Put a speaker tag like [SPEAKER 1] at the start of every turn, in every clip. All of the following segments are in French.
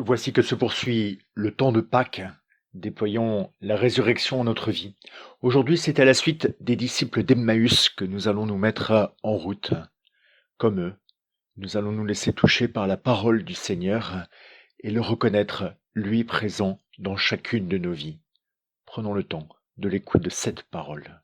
[SPEAKER 1] Voici que se poursuit le temps de Pâques. Déployons la résurrection en notre vie. Aujourd'hui, c'est à la suite des disciples d'Emmaüs que nous allons nous mettre en route. Comme eux, nous allons nous laisser toucher par la parole du Seigneur et le reconnaître, lui présent dans chacune de nos vies. Prenons le temps de l'écoute de cette parole.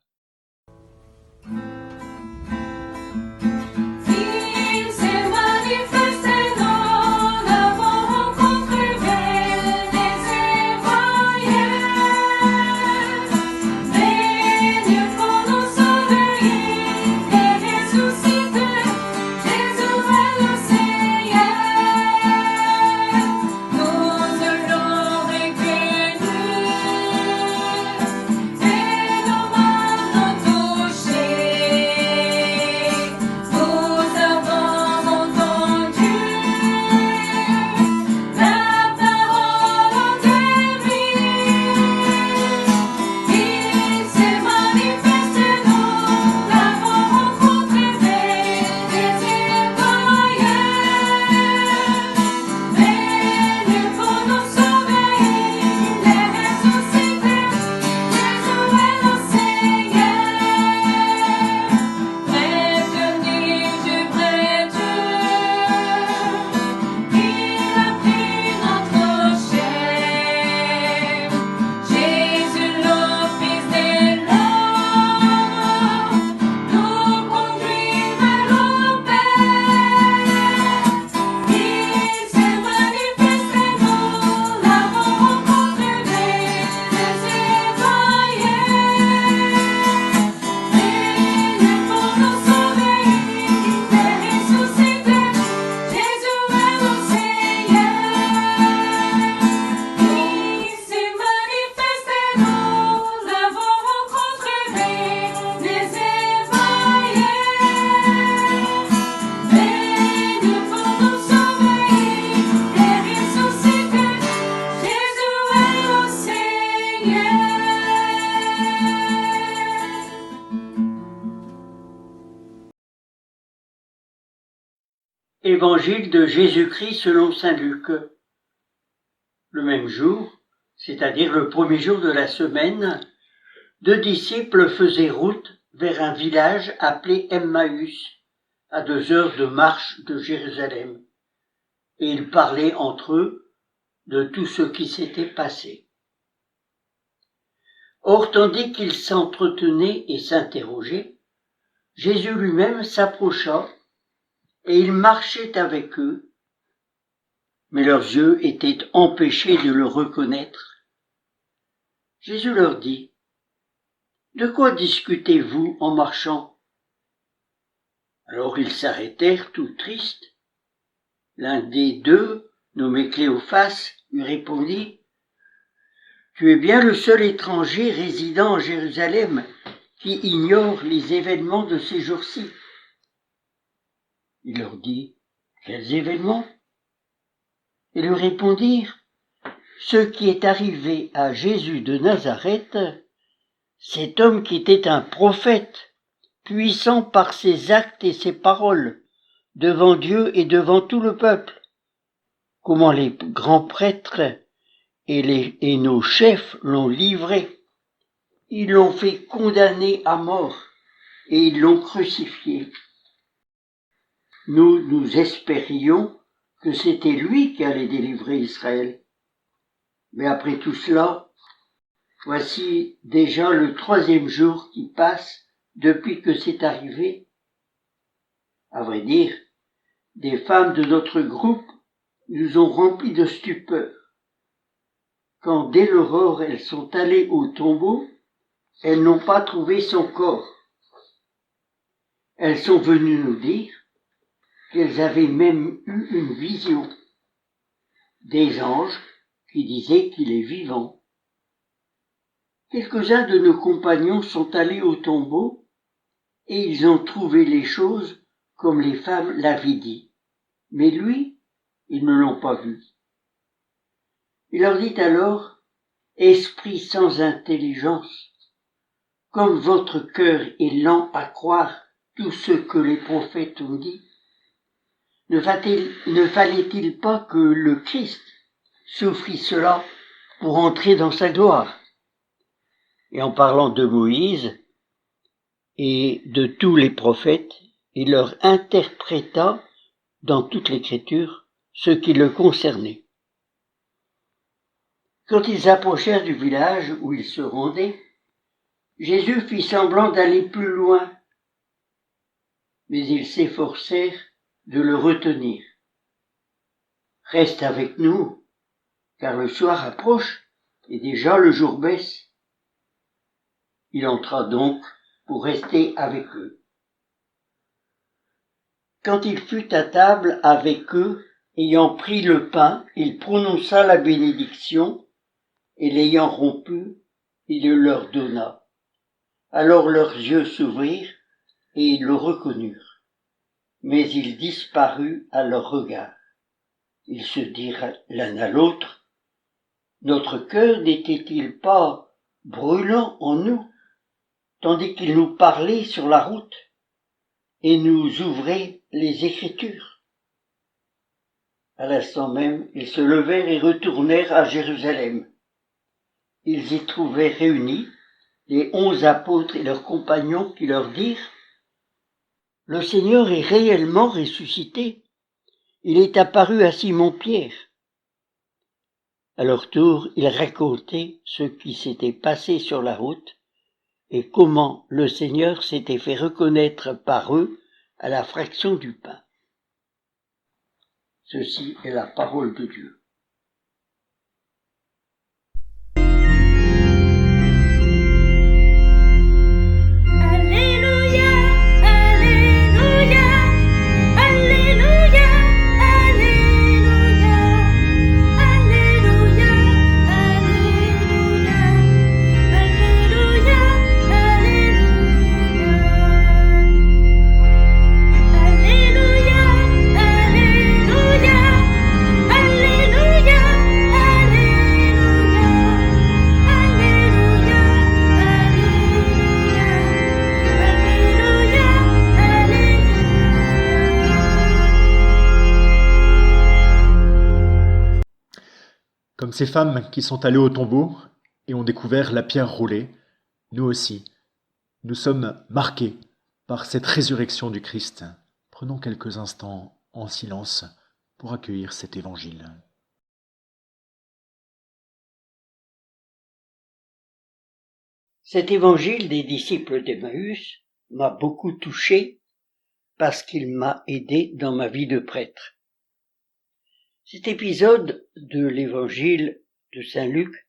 [SPEAKER 2] Évangile de Jésus-Christ selon saint Luc. Le même jour, c'est-à-dire le premier jour de la semaine, 2 disciples faisaient route vers un village appelé Emmaüs, à 2 heures de marche de Jérusalem, et ils parlaient entre eux de tout ce qui s'était passé. Or, tandis qu'ils s'entretenaient et s'interrogeaient, Jésus lui-même s'approcha et il marchait avec eux, mais leurs yeux étaient empêchés de le reconnaître. Jésus leur dit : « De quoi discutez-vous en marchant ? » Alors ils s'arrêtèrent tout tristes. L'un des 2, nommé Cléophas, lui répondit : « Tu es bien le seul étranger résidant à Jérusalem qui ignore les événements de ces jours-ci. » Il leur dit : « Quels événements ? » Et lui répondirent : « Ce qui est arrivé à Jésus de Nazareth, cet homme qui était un prophète, puissant par ses actes et ses paroles, devant Dieu et devant tout le peuple. Comment les grands prêtres et nos chefs l'ont livré. Ils l'ont fait condamner à mort et ils l'ont crucifié. Nous espérions que c'était lui qui allait délivrer Israël. Mais après tout cela, voici déjà le 3e jour qui passe depuis que c'est arrivé. À vrai dire, des femmes de notre groupe nous ont remplis de stupeur. Quand dès l'aurore elles sont allées au tombeau, elles n'ont pas trouvé son corps. Elles sont venues nous dire qu'elles avaient même eu une vision, des anges qui disaient qu'il est vivant. Quelques-uns de nos compagnons sont allés au tombeau et ils ont trouvé les choses comme les femmes l'avaient dit. Mais lui, ils ne l'ont pas vu. Il leur dit alors : Esprit sans intelligence, comme votre cœur est lent à croire tout ce que les prophètes ont dit, ne fallait-il pas que le Christ souffrit cela pour entrer dans sa gloire. Et en parlant de Moïse et de tous les prophètes, il leur interpréta dans toute l'Écriture ce qui le concernait. Quand ils approchèrent du village où ils se rendaient, Jésus fit semblant d'aller plus loin, mais ils s'efforcèrent de le retenir. « Reste avec nous, car le soir approche et déjà le jour baisse. » Il entra donc pour rester avec eux. Quand il fut à table avec eux, ayant pris le pain, il prononça la bénédiction, et l'ayant rompu, il le leur donna. Alors leurs yeux s'ouvrirent, et ils le reconnurent. Mais il disparut à leur regard. Ils se dirent l'un à l'autre, « Notre cœur n'était-il pas brûlant en nous, tandis qu'il nous parlait sur la route et nous ouvrait les Écritures ?» À l'instant même, ils se levèrent et retournèrent à Jérusalem. Ils y trouvèrent réunis les 11 apôtres et leurs compagnons qui leur dirent, « Le Seigneur est réellement ressuscité. Il est apparu à Simon-Pierre. » À leur tour, ils racontaient ce qui s'était passé sur la route et comment le Seigneur s'était fait reconnaître par eux à la fraction du pain. Ceci est la parole de Dieu.
[SPEAKER 1] Comme ces femmes qui sont allées au tombeau et ont découvert la pierre roulée, nous aussi, nous sommes marqués par cette résurrection du Christ. Prenons quelques instants en silence pour accueillir cet évangile.
[SPEAKER 2] Cet évangile des disciples d'Emmaüs m'a beaucoup touché parce qu'il m'a aidé dans ma vie de prêtre. Cet épisode de l'évangile de Saint Luc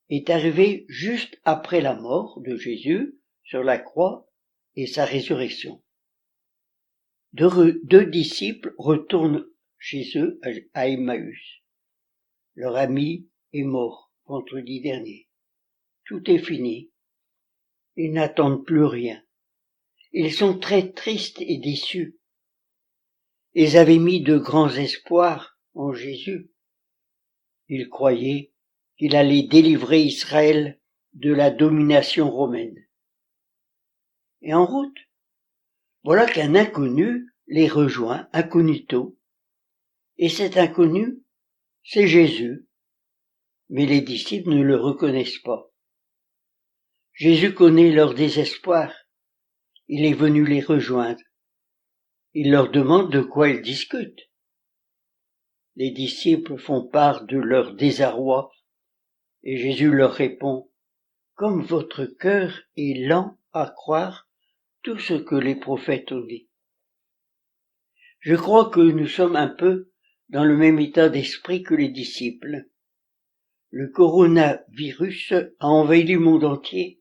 [SPEAKER 2] est arrivé juste après la mort de Jésus sur la croix et sa résurrection. Deux disciples retournent chez eux à Emmaüs. Leur ami est mort vendredi dernier. Tout est fini. Ils n'attendent plus rien. Ils sont très tristes et déçus. Ils avaient mis de grands espoirs en Jésus. Ils croyaient qu'il allait délivrer Israël de la domination romaine. Et en route, voilà qu'un inconnu les rejoint incognito. Et cet inconnu, c'est Jésus. Mais les disciples ne le reconnaissent pas. Jésus connaît leur désespoir. Il est venu les rejoindre. Il leur demande de quoi ils discutent. Les disciples font part de leur désarroi et Jésus leur répond, « Comme votre cœur est lent à croire tout ce que les prophètes ont dit. » Je crois que nous sommes un peu dans le même état d'esprit que les disciples. Le coronavirus a envahi le monde entier,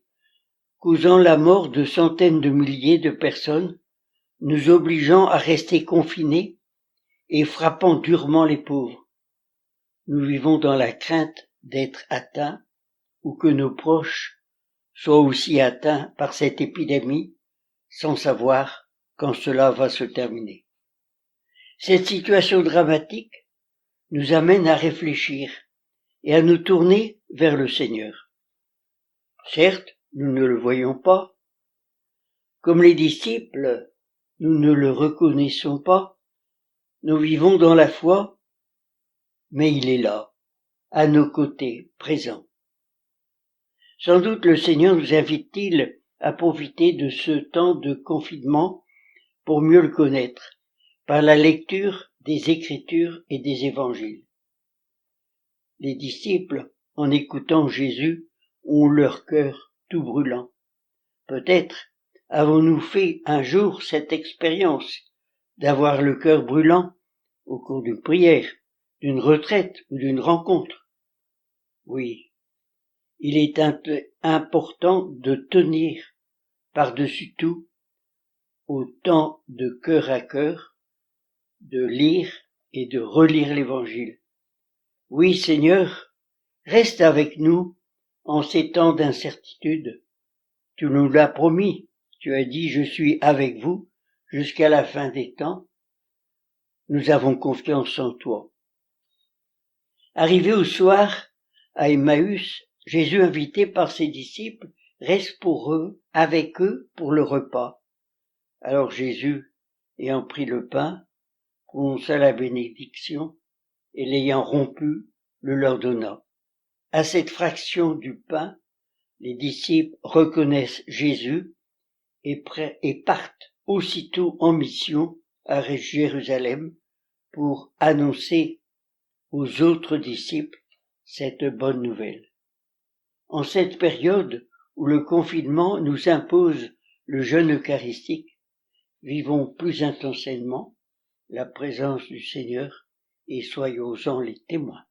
[SPEAKER 2] causant la mort de centaines de milliers de personnes, nous obligeant à rester confinés et frappant durement les pauvres. Nous vivons dans la crainte d'être atteints ou que nos proches soient aussi atteints par cette épidémie sans savoir quand cela va se terminer. Cette situation dramatique nous amène à réfléchir et à nous tourner vers le Seigneur. Certes, nous ne le voyons pas. Comme les disciples, nous ne le reconnaissons pas. Nous vivons dans la foi, mais il est là. à nos côtés, présent. Sans doute le Seigneur nous invite-t-il à profiter de ce temps de confinement pour mieux le connaître, par la lecture des Écritures et des Évangiles. Les disciples, en écoutant Jésus, ont leur cœur tout brûlant. Peut-être avons-nous fait un jour cette expérience d'avoir le cœur brûlant au cours d'une prière, d'une retraite ou d'une rencontre. Oui, il est important de tenir par-dessus tout au temps de cœur à cœur, de lire et de relire l'Évangile. Oui, Seigneur, reste avec nous en ces temps d'incertitude. Tu nous l'as promis, tu as dit, je suis avec vous jusqu'à la fin des temps. Nous avons confiance en toi. Arrivé au soir à Emmaüs, Jésus, invité par ses disciples, reste avec eux pour le repas. Alors Jésus, ayant pris le pain, prononça la bénédiction et l'ayant rompu, le leur donna. À cette fraction du pain, les disciples reconnaissent Jésus et partent aussitôt en mission à Jérusalem pour annoncer aux autres disciples cette bonne nouvelle. En cette période où le confinement nous impose le jeûne eucharistique, vivons plus intensément la présence du Seigneur et soyons-en les témoins.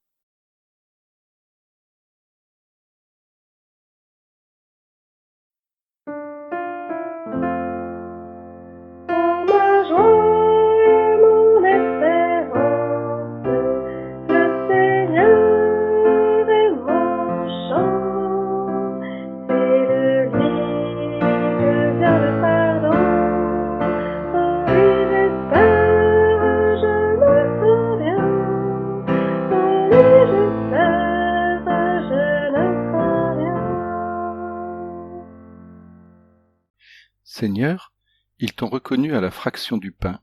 [SPEAKER 3] Seigneur, ils t'ont reconnu à la fraction du pain.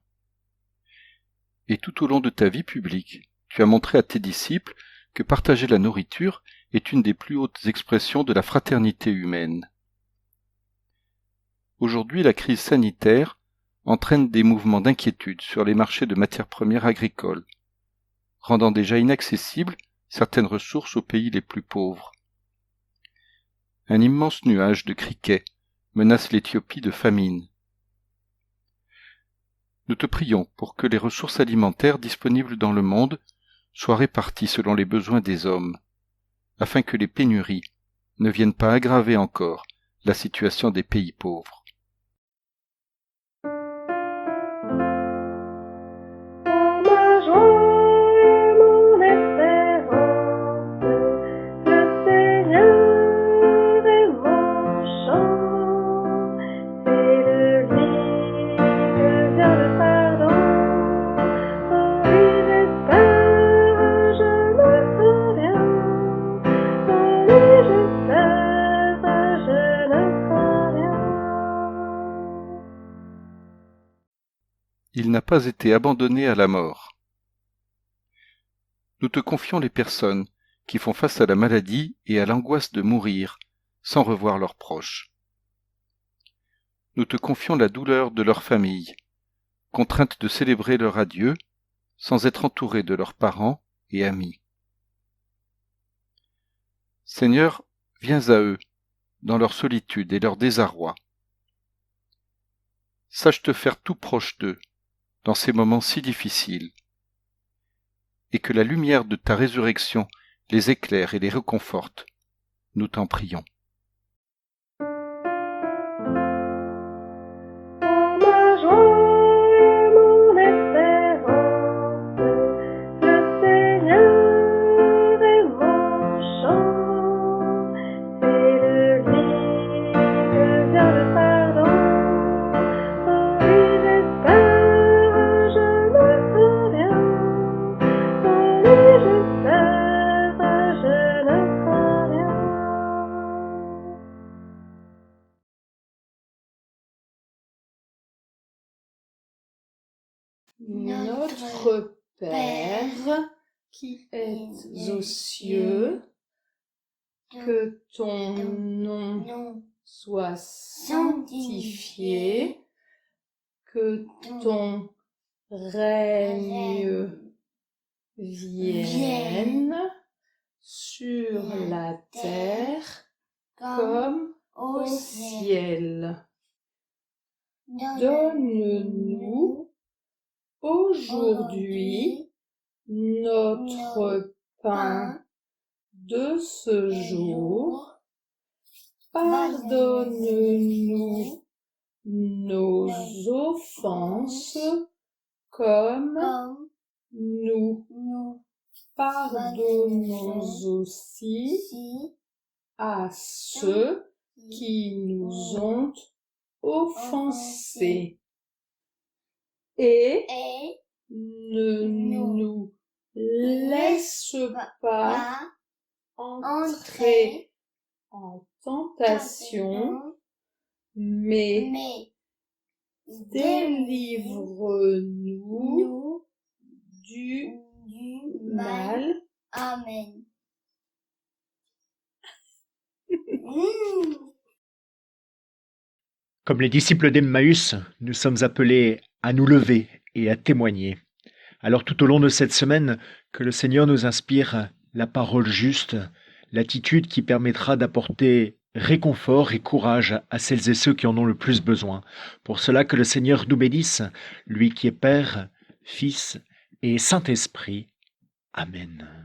[SPEAKER 3] Et tout au long de ta vie publique, tu as montré à tes disciples que partager la nourriture est une des plus hautes expressions de la fraternité humaine. Aujourd'hui, la crise sanitaire entraîne des mouvements d'inquiétude sur les marchés de matières premières agricoles, rendant déjà inaccessibles certaines ressources aux pays les plus pauvres. Un immense nuage de criquets menace l'Éthiopie de famine. Nous te prions pour que les ressources alimentaires disponibles dans le monde soient réparties selon les besoins des hommes, afin que les pénuries ne viennent pas aggraver encore la situation des pays pauvres. Il n'a pas été abandonné à la mort. Nous te confions les personnes qui font face à la maladie et à l'angoisse de mourir sans revoir leurs proches. Nous te confions la douleur de leurs familles, contraintes de célébrer leur adieu sans être entourées de leurs parents et amis. Seigneur, viens à eux, dans leur solitude et leur désarroi. Sache te faire tout proche d'eux, dans ces moments si difficiles, et que la lumière de ta résurrection les éclaire et les réconforte, nous t'en prions.
[SPEAKER 4] Notre Père qui êtes aux cieux, que ton nom soit sanctifié, que ton règne vienne sur la terre comme au ciel. Donne-nous aujourd'hui notre pain de ce jour. Pardonne-nous nos offenses comme nous pardonnons aussi à ceux qui nous ont offensés. Et ne nous laisse pas entrer en tentation, mais délivre-nous du mal.
[SPEAKER 5] Amen.
[SPEAKER 1] Comme les disciples d'Emmaüs, nous sommes appelés à nous lever et à témoigner. Alors tout au long de cette semaine, que le Seigneur nous inspire la parole juste, l'attitude qui permettra d'apporter réconfort et courage à celles et ceux qui en ont le plus besoin. Pour cela que le Seigneur nous bénisse, lui qui est Père, Fils et Saint-Esprit. Amen.